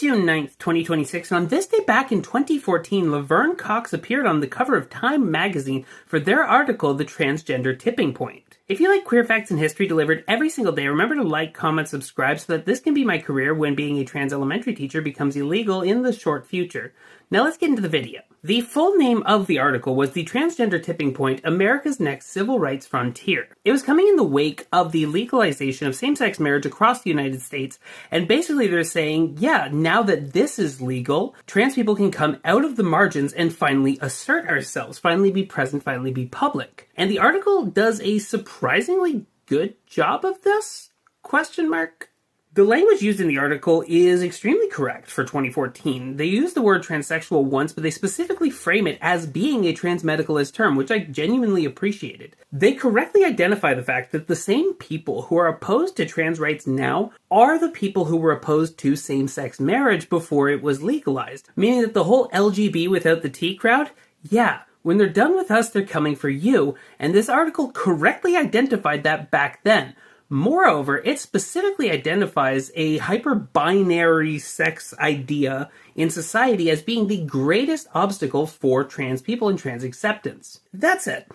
June 9th, 2026, and on this day back in 2014, Laverne Cox appeared on the cover of Time magazine for their article, The Transgender Tipping Point. If you like queer facts and history delivered every single day, remember to like, comment, subscribe so that this can be my career when being a trans elementary teacher becomes illegal in the short future. Now let's get into the video. The full name of the article was The Transgender Tipping Point, America's Next Civil Rights Frontier. It was coming in the wake of the legalization of same-sex marriage across the United States, and basically they're saying, yeah, now that this is legal, trans people can come out of the margins and finally assert ourselves, finally be present, finally be public. And the article does a surprisingly good job of this? Question mark. The language used in the article is extremely correct for 2014. They use the word transsexual once, but they specifically frame it as being a transmedicalist term, which I genuinely appreciated. They correctly identify the fact that the same people who are opposed to trans rights now are the people who were opposed to same-sex marriage before it was legalized. Meaning that the whole LGB without the T crowd, yeah, when they're done with us, they're coming for you. And this article correctly identified that back then. Moreover, it specifically identifies a hyper-binary sex idea in society as being the greatest obstacle for trans people and trans acceptance. That said,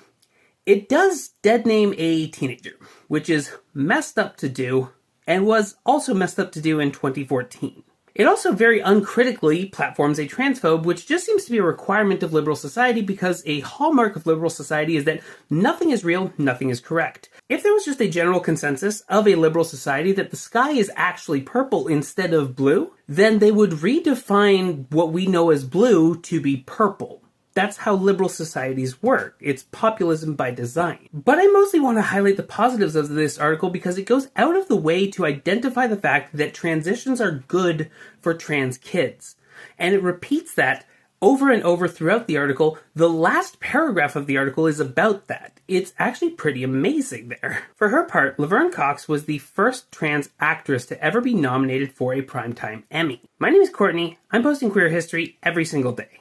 it does dead name a teenager, which is messed up to do, and was also messed up to do in 2014. It also very uncritically platforms a transphobe, which just seems to be a requirement of liberal society because a hallmark of liberal society is that nothing is real, nothing is correct. If there was just a general consensus of a liberal society that the sky is actually purple instead of blue, then they would redefine what we know as blue to be purple. That's how liberal societies work. It's populism by design. But I mostly want to highlight the positives of this article because it goes out of the way to identify the fact that transitions are good for trans kids. And it repeats that over and over throughout the article. The last paragraph of the article is about that. It's actually pretty amazing there. For her part, Laverne Cox was the first trans actress to ever be nominated for a Primetime Emmy. My name is Courtney. I'm posting queer history every single day.